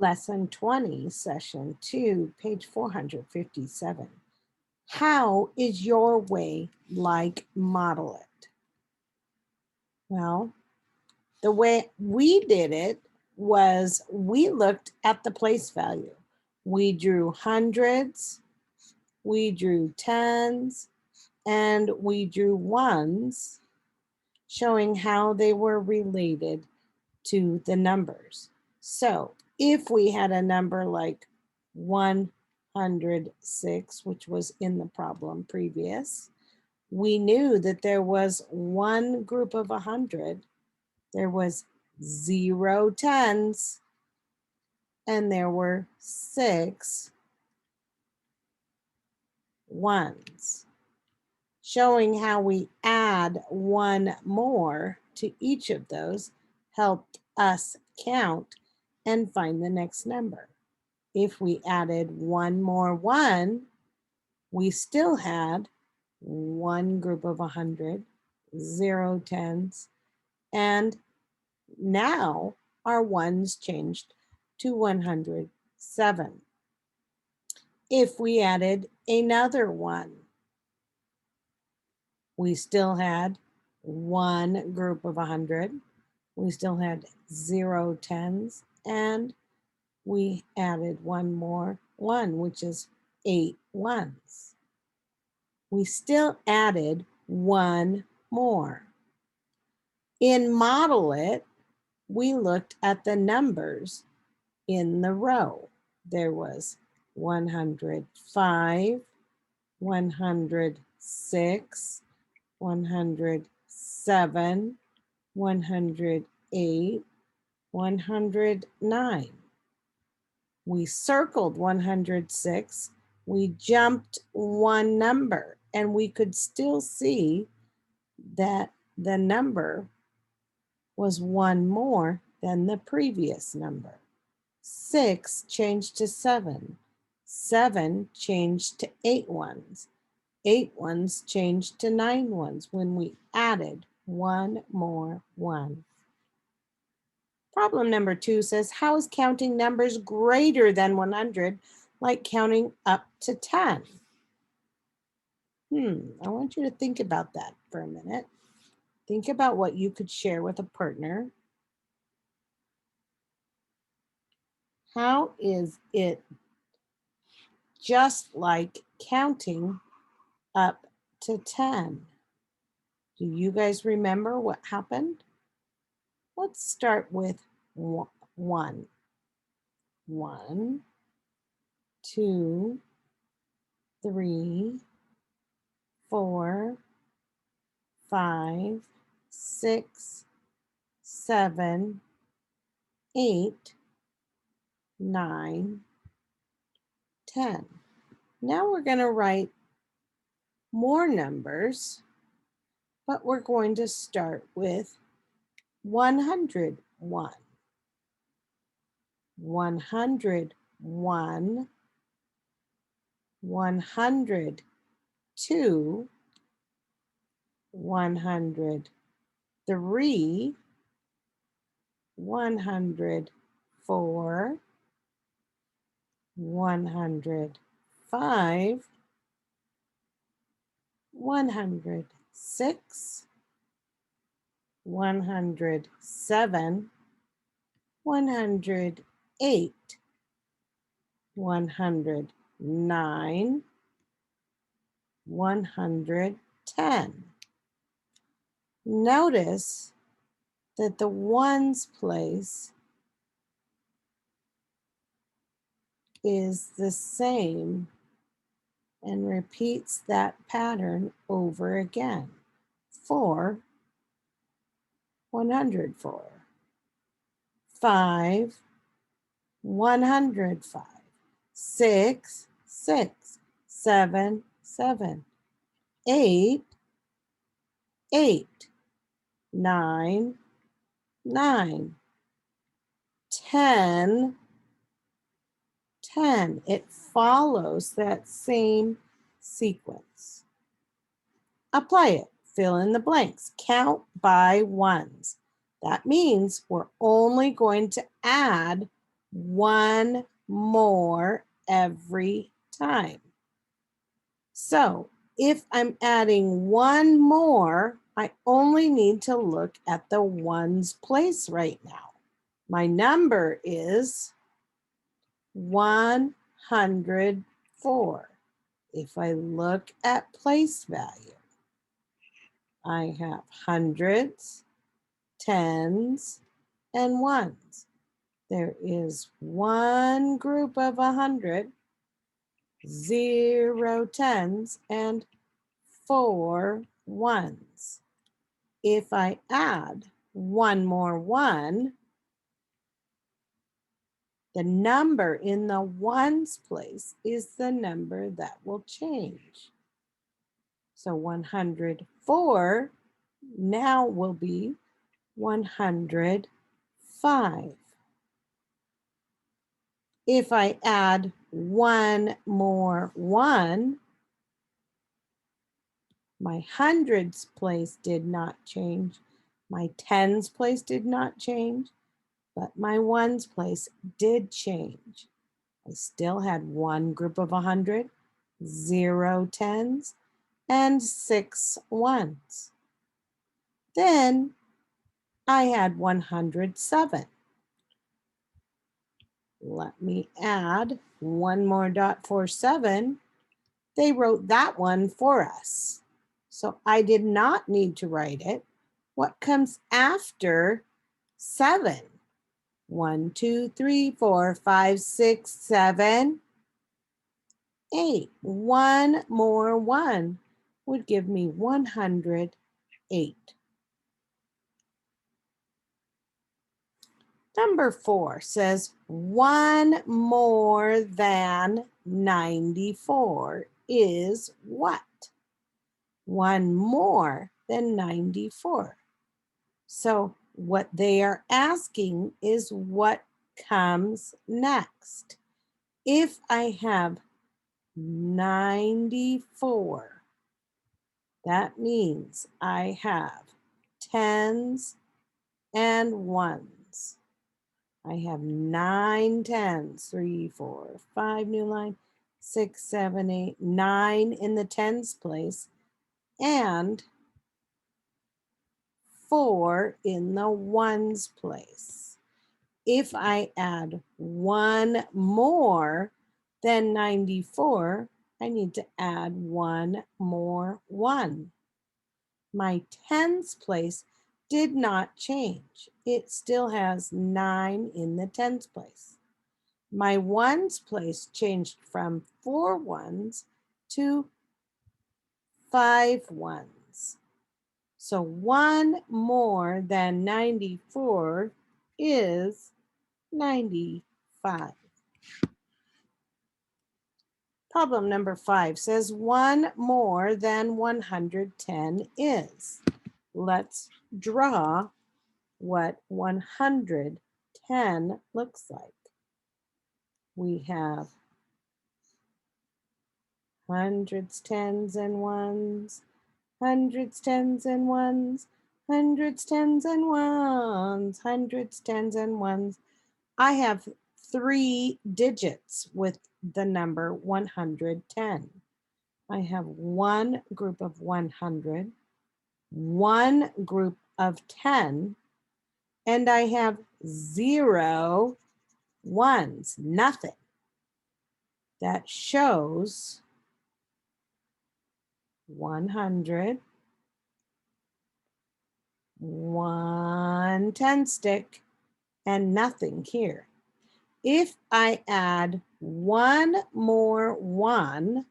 Lesson 20, Session 2, page 457. How is your way like model it? Well, the way we did it was we looked at the place value. We drew hundreds, we drew tens, and we drew ones, showing how they were related to the numbers. So if we had a number like 106, which was in the problem previous, we knew that there was one group of 100, there was 0 tens, and there were 6 ones, showing how we add one more to each of those helped us count and find the next number. If we added one more 1, we still had one group of 100, 0 tens, and now our ones changed to 107. If we added another 1, we still had one group of 100, we still had 0 tens, and we added one more 1, which is 8 ones. We still added one more. In Model It, we looked at the numbers in the row. There was 105, 106, 107, 108, 109. We circled 106, we jumped one number, and we could still see that the number was one more than the previous number. 6 changed to 7. 7 changed to 8 ones. 8 ones changed to 9 ones when we added one more 1. Problem number 2 says, how is counting numbers greater than 100 like counting up to 10? I want you to think about that for a minute. Think about what you could share with a partner. How is it just like counting up to 10? Do you guys remember what happened? Let's start with 1. 1, 2, 3, 4, 5, 6, 7, 8, 9, 10. Now we're going to write more numbers, but we're going to start with 101. 101, 102, 103, 104, 105, 106, 107, 108, 109, 110. Notice that the ones place is the same and repeats that pattern over again. 4, 104. 5, 105. 6, 6. 7, 7. 8, 8. 9, 9. 10, 10. It follows that same sequence. Apply it. Fill in the blanks. Count by ones. That means we're only going to add one more every time. So if I'm adding one more, I only need to look at the ones place right now. My number is 104. If I look at place value, I have hundreds, tens, and ones. There is one group of 100, 0 tens, and 4 ones. If I add one more one, the number in the ones place is the number that will change. So 104 now will be 105. If I add one more one, my hundreds place did not change. My tens place did not change, but my ones place did change. I still had one group of 100, 0 tens, and 6 ones. Then I had 107. Let me add one more dot for 7. They wrote that one for us. So I did not need to write it. What comes after 7? 1, 2, 3, 4, 5, 6, 7, 8. One more one would give me 108. Number 4 says 1 more than 94 is what? 1 more than 94. So what they are asking is what comes next. If I have 94, that means I have tens and ones. I have 9 tens, 3, 4, 5, new line, 6, 7, 8, 9 in the tens place, and 4 in the ones place. If I add one more than 94, I need to add one more one. My tens place did not change. It still has 9 in the tens place. My ones place changed from 4 ones to 5 ones. So 1 more than 94 is 95. Problem number 5 says 1 more than 110 is. Let's draw what 110 looks like. We have hundreds, tens, and ones, hundreds, tens, and ones, hundreds, tens, and ones, hundreds, tens, and ones. I have 3 digits with the number 110. I have one group of 100, one group of 10, and I have 0 ones, nothing. That shows 100, 1 10 stick, and nothing here. If I add one more 1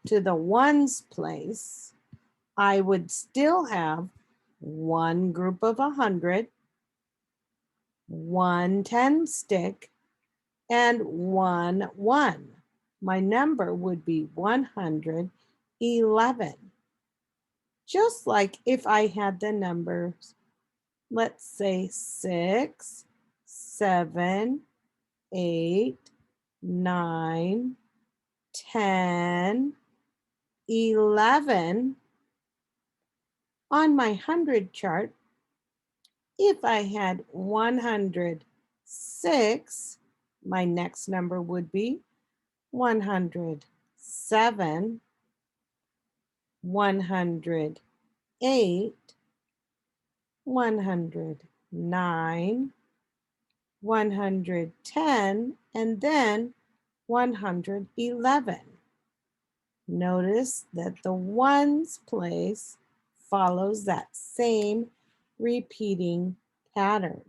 to the ones place, I would still have one group of 100, 1 10 stick, and 1 1. My number would be 111. Just like if I had the numbers, let's say 6, 7, 8, 9, 10, 11 on my 100 chart, if I had 106, my next number would be 107, 108, 109, 110, and then 111. Notice that the ones place follows that same repeating pattern.